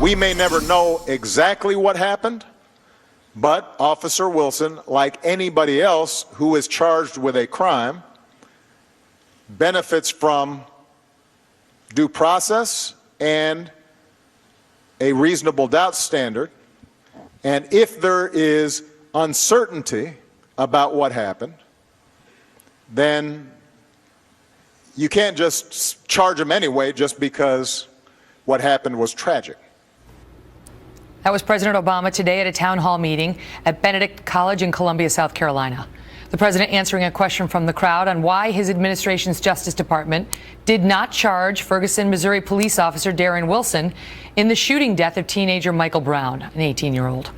We may never know exactly what happened, but Officer Wilson, like anybody else who is charged with a crime, benefits from due process and a reasonable doubt standard. And if there is uncertainty about what happened, then you can't just charge him anyway just because what happened was tragic. That was President Obama today at a town hall meeting at Benedict College in Columbia, South Carolina. The president answering a question from the crowd on why his administration's Justice Department did not charge Ferguson, Missouri police officer Darren Wilson in the shooting death of teenager Michael Brown, an 18-year-old.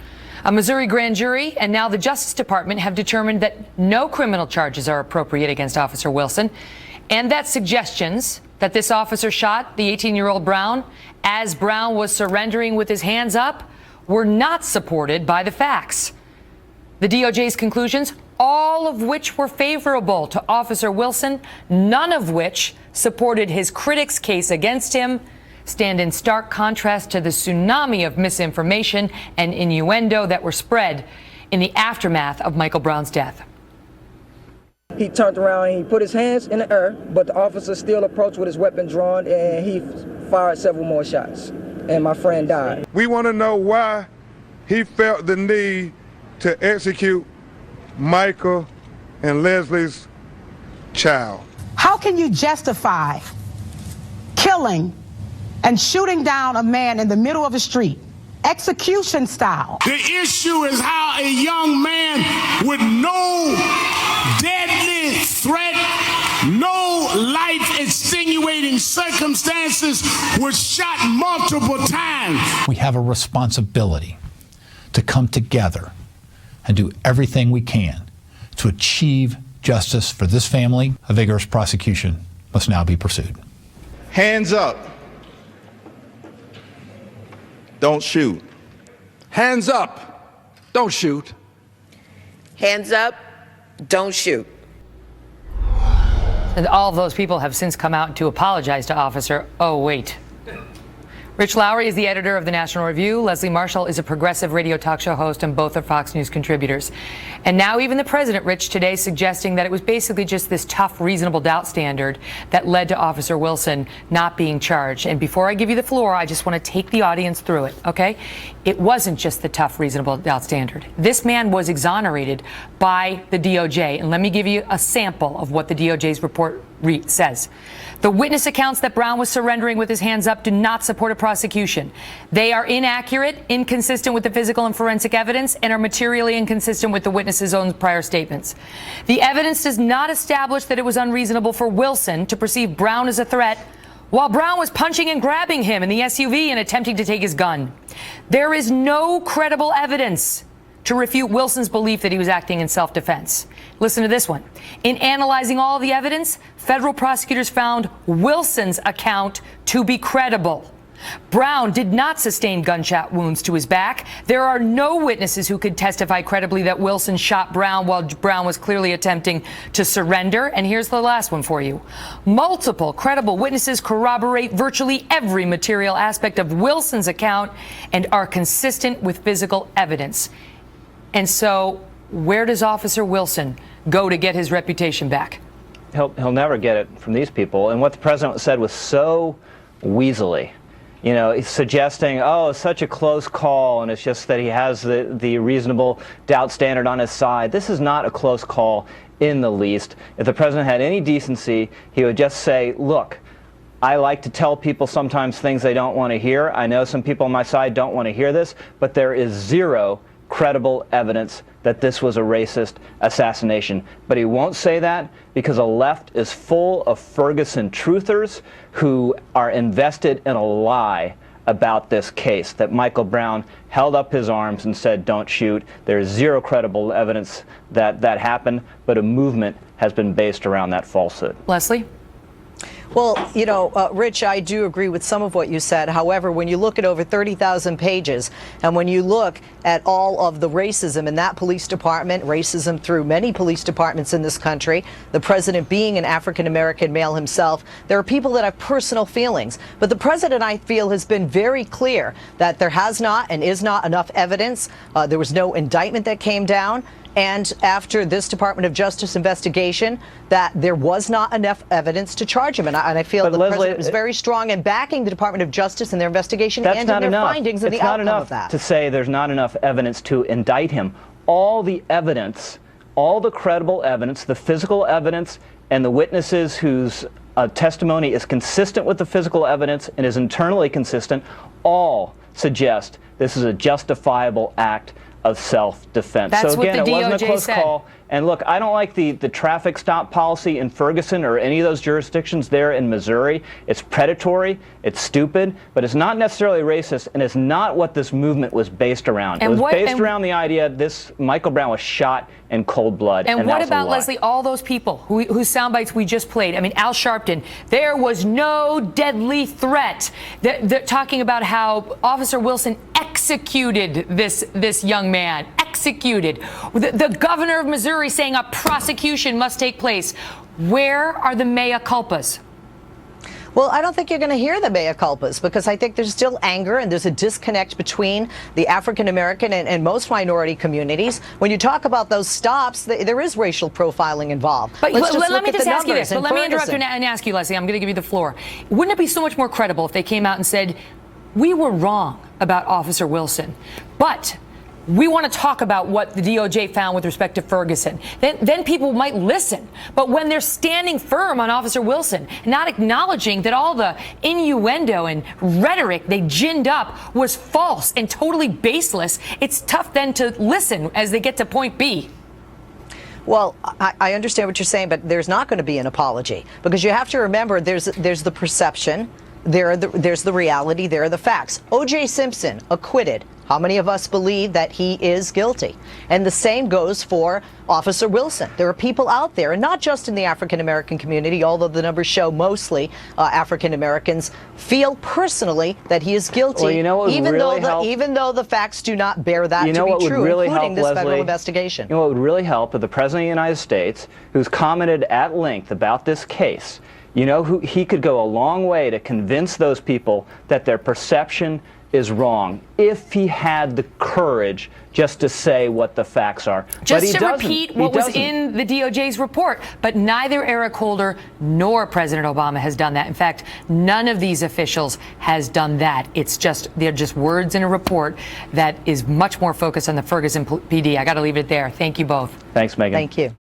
A Missouri grand jury and now the Justice Department have determined that no criminal charges are appropriate against Officer Wilson, and that suggestions that this officer shot the 18-year-old Brown as Brown was surrendering with his hands up were not supported by the facts. The DOJ's conclusions, all of which were favorable to Officer Wilson, none of which supported his critics' case against him, stand in stark contrast to the tsunami of misinformation and innuendo that were spread in the aftermath of Michael Brown's death. He turned around and he put his hands in the air, but the officer still approached with his weapon drawn, and he fired several more shots, and my friend died. We want to know why he felt the need to execute Michael and Leslie's child. How can you justify killing and shooting down a man in the middle of the street, execution style? The issue is how a young man with no deadly threat, no life extenuating circumstances was shot multiple times. We have a responsibility to come together and do everything we can to achieve justice for this family. A vigorous prosecution must now be pursued. Hands up. Don't shoot. Hands up. Don't shoot. Hands up. Don't shoot. And all of those people have since come out to apologize to Officer. Oh, wait. Rich Lowry is the editor of the National Review. Leslie Marshall is a progressive radio talk show host, and both are Fox News contributors. And now even the president, Rich, today suggesting that it was basically just this tough, reasonable doubt standard that led to Officer Wilson not being charged. And before I give you the floor, I just want to take the audience through it, okay? It wasn't just the tough, reasonable doubt standard. This man was exonerated by the DOJ. And let me give you a sample of what the DOJ's report says. The witness accounts that Brown was surrendering with his hands up do not support a prosecution. They are inaccurate, inconsistent with the physical and forensic evidence, and are materially inconsistent with the witness's own prior statements. The evidence does not establish that it was unreasonable for Wilson to perceive Brown as a threat while Brown was punching and grabbing him in the SUV and attempting to take his gun. There is no credible evidence to refute Wilson's belief that he was acting in self-defense. Listen to this one. In analyzing all the evidence, federal prosecutors found Wilson's account to be credible. Brown did not sustain gunshot wounds to his back. There are no witnesses who could testify credibly that Wilson shot Brown while Brown was clearly attempting to surrender. And here's the last one for you. Multiple credible witnesses corroborate virtually every material aspect of Wilson's account and are consistent with physical evidence. And so where does Officer Wilson go to get his reputation back? He'll never get it from these people. And what the president said was so weaselly. You know, he's suggesting, oh, it's such a close call, and it's just that he has the reasonable doubt standard on his side. This is not a close call in the least. If the president had any decency, he would just say, look, I like to tell people sometimes things they don't want to hear. I know some people on my side don't want to hear this, but there is zero credible evidence that this was a racist assassination. But he won't say that because the left is full of Ferguson truthers who are invested in a lie about this case, that Michael Brown held up his arms and said, don't shoot. There's zero credible evidence that that happened, but a movement has been based around that falsehood. Leslie? Well, you know, Rich, I do agree with some of what you said. However, when you look at over 30,000 pages, and when you look at all of the racism in that police department, racism through many police departments in this country, the president being an African-American male himself, there are people that have personal feelings. But the president, I feel, has been very clear that there has not and is not enough evidence. There was no indictment that came down. And after this Department of Justice investigation, that there was not enough evidence to charge him. And I feel the president was very strong in backing the Department of Justice in their investigation and in their findings and the outcome of that. To say there's not enough evidence to indict him. All the evidence, all the credible evidence, the physical evidence, and the witnesses whose testimony is consistent with the physical evidence and is internally consistent, all suggest this is a justifiable act of self-defense. That's so again, what the it wasn't DOJ a close said. call. And look, I don't like the traffic stop policy in Ferguson or any of those jurisdictions there in Missouri. It's predatory, it's stupid, but it's not necessarily racist, and it's not what this movement was based around. And it was based around the idea this Michael Brown was shot in cold blood. And what about, lie. Leslie, all those people whose sound bites we just played? I mean, Al Sharpton, there was no deadly threat. They're talking about how Officer Wilson executed this young man. Executed. The governor of Missouri saying a prosecution must take place. Where are the mea culpas? Well, I don't think you're going to hear the mea culpas, because I think there's still anger and there's a disconnect between the African American and most minority communities. When you talk about those stops, there is racial profiling involved. But let me just ask you this. But let me interrupt you and ask you, Leslie. I'm going to give you the floor. Wouldn't it be so much more credible if they came out and said, we were wrong about Officer Wilson, but we want to talk about what the DOJ found with respect to Ferguson. Then people might listen. But when they're standing firm on Officer Wilson, not acknowledging that all the innuendo and rhetoric they ginned up was false and totally baseless, it's tough then to listen as they get to point B. Well, I understand what you're saying, but there's not going to be an apology, because you have to remember there's the perception, there's the reality, there are the facts. O.J. Simpson acquitted. How many of us believe that he is guilty? And the same goes for Officer Wilson. There are people out there, and not just in the African American community, although the numbers show mostly African Americans feel personally that he is guilty, well, you know what would really help? Even though the facts do not bear that you know to what be would true, really including help, this federal Leslie? investigation. You know what would really help? If the President of the United States, who's commented at length about this case, you know, he could go a long way to convince those people that their perception is wrong, if he had the courage just to say what the facts are. Just to repeat what was in the DOJ's report. But neither Eric Holder nor President Obama has done that. In fact, none of these officials has done that. They're just words in a report that is much more focused on the Ferguson PD. I got to leave it there. Thank you both. Thanks, Megan. Thank you.